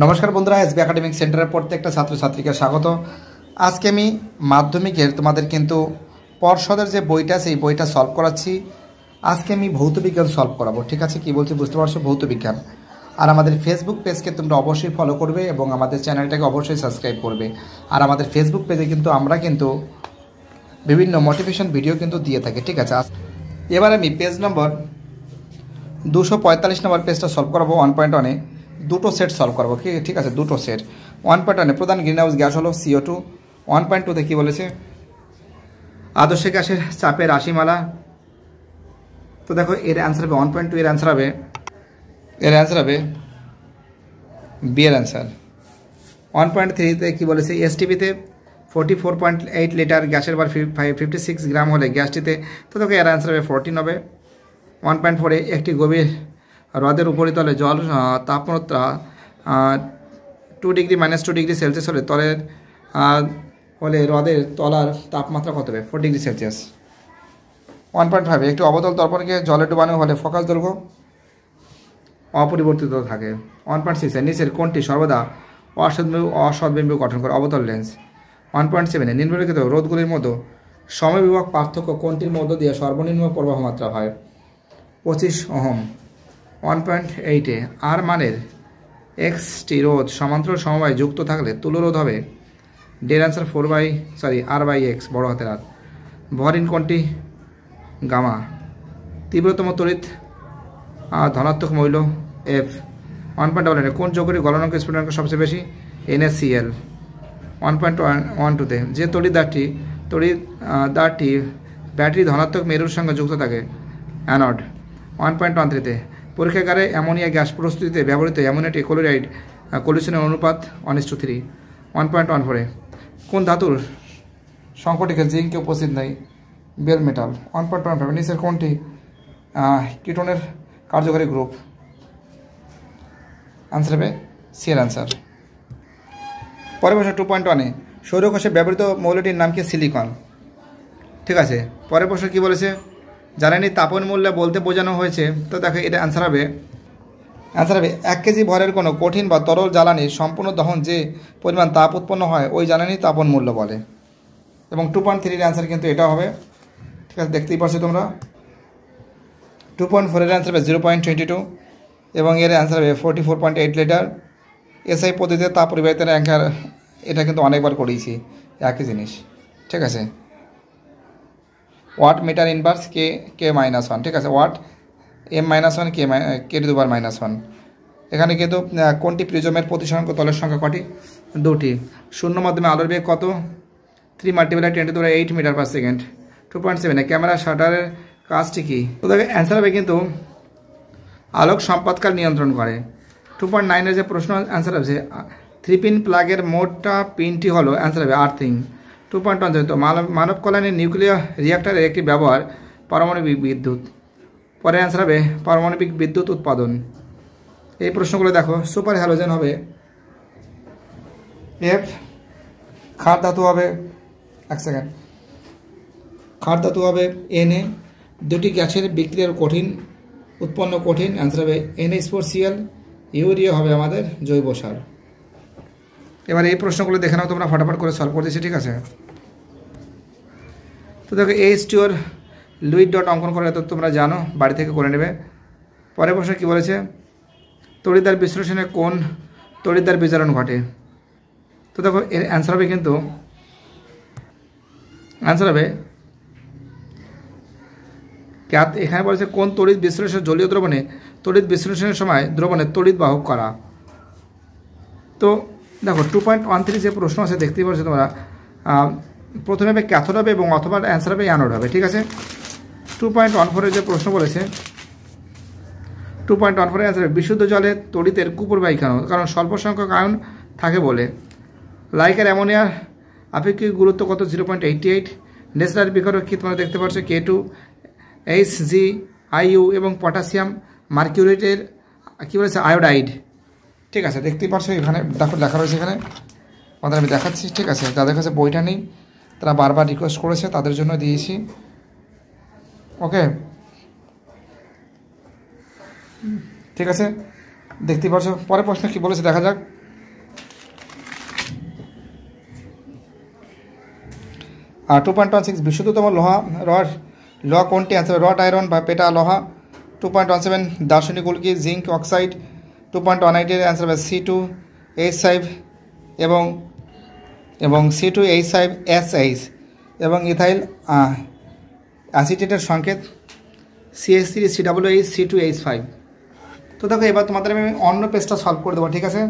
নমস্কার বন্ধুরা, SB academic সেন্টারের প্রত্যেকটা ছাত্রছাত্রীকে স্বাগত। আজকে আমি মাধ্যমিকের তোমাদের কিন্তু পর্ষদের যে বইটা সেই বইটা সলভ করাচ্ছি। আজকে আমি ভৌতবিজ্ঞান সলভ করাবো, ঠিক আছে? কি বলছি বুঝতে পারছো? ভৌতবিজ্ঞান। আর আমাদের ফেসবুক পেজকে তোমরা অবশ্যই ফলো করবে এবং আমাদের চ্যানেলটাকে অবশ্যই সাবস্ক্রাইব করবে। আর আমাদের ফেসবুক পেজে কিন্তু আমরা কিন্তু বিভিন্ন মোটিভেশন ভিডিও কিন্তু দিয়ে থাকি, ঠিক আছে? এবার আমি পেজ নম্বর 245 নম্বর পেজটা সলভ করাবো 1.1-এ। দুটো সেট সলভ করবো, ঠিক আছে? দুটো সেট 1.1-এ প্রধান গ্রিন হাউস গ্যাস হলো CO2। 1.2-তে কী বলেছে? আদর্শ গ্যাসের চাপের রাশিমালা। তো দেখো এর অ্যান্সার হবে 1.2, এর অ্যান্সার হবে বি এর অ্যান্সার। 1.3-তে কী বলেছে? STP-তে 44.8 লিটার, গ্যাসের বার 56 গ্রাম হলে গ্যাসটিতে, তো দেখো এর অ্যান্সার হবে 14 হবে। 1.4-এ একটি গভীর হ্রদের উপরিতলে জল তাপমাত্রা 2 ডিগ্রি -2 ডিগ্রি সেলসিয়াস হলে হ্রদের তলার তাপমাত্রা কত হবে? 4 ডিগ্রি সেলসিয়াস। 1.5-এ একটি অবতল দর্পণকে জলে ডুবানো হলে ফোকাস দৈর্ঘ্য অপরিবর্তিত থাকে। 1.6-এ নিচের কোনটি সর্বদা অসদ্বিম্ব গঠন করে? অবতল লেন্স। 1.7-এ নিম্নলিখিত রোধগুলির মধ্যে সমবিভব পার্থক্য কোনটির মধ্য দিয়ে সর্বনিম্ন প্রবাহ মাত্রা হয়? 25 ওহম। 1.8-এ আর মানের এক্সটি রোধ সমান্তরাল সমবায় যুক্ত থাকলে তুলরোধ হবে? ডের অ্যান্সার R/X, বড় হাতের আর। ভরিন কোনটি? গামা। তীব্রতম তড়িৎ ধনাত্মক মৌল F। 1.1-এ কোন যৌগটির গলনাঙ্ক স্ফুটনাঙ্ক সবচেয়ে বেশি? NaCl। 1.12-তে যে তড়িৎদ্বারটি ব্যাটারি ধনাত্মক মেরুর সঙ্গে যুক্ত থাকে? অ্যানোড। 1.13-তে পরীক্ষাগারে অ্যামোনিয়া গ্যাস প্রস্তুতিতে ব্যবহৃত অ্যামোনিয়াটি ক্লোরাইড কলিউশনের অনুপাত 1:3। 1.14-এ কোন ধাতুর সংকটিকে জিঙ্কে উপস্থিত নেই? Bell metal. 1.15-এ নিচের কোনটি কিটোনের কার্যকরী গ্রুপ? অ্যান্সার হবে সি এর অ্যান্সার। পরের প্রশ্ন 2.1-এ সৌরকোষে ব্যবহৃত মৌলটির নাম কি? সিলিকন। ঠিক আছে। পরের প্রশ্ন কী বলেছে? জ্বালানি তাপন মূল্য বলতে বোঝানো হয়েছে। তো দেখো এটা অ্যান্সার হবে 1 কেজি ভরের কোনো কঠিন বা তরল জ্বালানির সম্পূর্ণ দহন যে পরিমাণ তাপ উৎপন্ন হয় ওই জ্বালানি তাপন মূল্য বলে। এবং 2.3-এর অ্যান্সার কিন্তু এটা হবে, ঠিক আছে? দেখতেই পাচ্ছ তোমরা। 2.4-এর অ্যান্সার হবে 0.22 এবং এর অ্যান্সার হবে 44.8 লিটার। SI পদ্ধতিতে তাপ পরিবাহিতার অ্যাঙ্কার, এটা কিন্তু অনেকবার করিয়েছি, একই জিনিস, ঠিক আছে? ওয়াট মিটার ইনভার্স K-1, ঠিক আছে? Watt M-1 K⁻⁻1। এখানে কিন্তু কোনটি প্রিজমের প্রতিসরাঙ্ক তলের সংখ্যা কটি? 2টি। শূন্য মাধ্যমে আলোর বেগ কত? 3 × 10⁸ মিটার পার সেকেন্ড। 2.7-এ ক্যামেরা শাটারের কাজটি কি? তো দেখো অ্যান্সার হবে কিন্তু আলোক সম্পাদকাল নিয়ন্ত্রণ করে। 2.9-এর যে প্রশ্ন অ্যান্সার হবে 3 পিন প্লাগের মোটটা পিনটি হলো, অ্যান্সার হবে আর্থিং। 2.1 তো মানব কল্যাণের নিউক্লিয়ার রিঅ্যাক্টরের একটি ব্যবহার পারমাণবিক বিদ্যুৎ। পরে অ্যান্সার হবে পারমাণবিক বিদ্যুৎ উৎপাদন। এই প্রশ্নগুলো দেখো। সুপার হ্যালোজেন হবে F। ক্ষার ধাতু হবে ক্ষার ধাতু হবে Na। দুটি গ্যাসের বিক্রিয়ার উৎপন্ন কঠিন, অ্যান্সার হবে NH4Cl। ইউরিয়া হবে আমাদের জৈব সার। এবার এই প্রশ্নগুলো দেখে নাও তোমরা, ফটাফট করে সলভ করে দিচ্ছি, ঠিক আছে? তো দেখো H2-এর লুইড ডট অঙ্কন করে তো তোমরা জানো, বাড়ি থেকে করে নেবে। পরের প্রশ্ন কী বলেছে? তড়িৎদ্বার বিশ্লেষণে কোন তড়িৎদ্বার বিজারণ ঘটে? তো দেখো এর অ্যান্সার হবে কিন্তু এখানে বলেছে কোন তড়িৎ বিশ্লেষণ জলীয় দ্রবণে তড়িৎ বিশ্লেষণের সময় দ্রবণের তড়িৎ বাহক করা। তো দেখো 2.13 যে প্রশ্ন আছে দেখতেই পাচ্ছ তোমরা, প্রথমে হবে ক্যাথোড হবে এবং অথবা অ্যান্সার হবে অ্যানোড হবে, ঠিক আছে? 2.14-এর যে প্রশ্ন বলেছে 2.14-এর অ্যান্সার হবে বিশুদ্ধ জলে তড়িতের কুপ্রবাহী কারণ স্বল্প সংখ্যক আয়ন থাকে বলে। লাইকার অ্যামোনিয়ার আপেক্ষিক গুরুত্ব কত? 0.88। ন্যাচারাল বিকরক কি তোমরা দেখতে পাচ্ছ? K2HgIu এবং পটাশিয়াম মার্কিউরেটের কী বলেছে? আয়োডাইড, ঠিক আছে? দেখতেই পাচ্ছ এখানে দেখো লেখা রয়েছে, এখানে আমাদের আমি দেখাচ্ছি, ঠিক আছে? যাদের কাছে বইটা নেই তারা বারবার রিকোয়েস্ট করেছে, তাদের জন্য দিয়েছি, ওকে? ঠিক আছে, দেখতেই পাচ্ছ। পরের প্রশ্ন কী বলেছে দেখা যাক। আর 2.16 বিশুদ্ধতম লোহা ল কোনটি? অ্যান্সার রড আয়রন বা পেটা লোহা। 2.17 দার্শনিক উল্কি জিঙ্ক অক্সাইড। 2.18 এর অ্যান্সার হবে C2H5 এবং C2H5SH এবং ইথাইল অ্যাসিটেটের সংকেত CH3COOH C2H5। তো দেখো এবার তোমাদের আমি অন্য পেজটা সলভ করে দেবো, ঠিক আছে।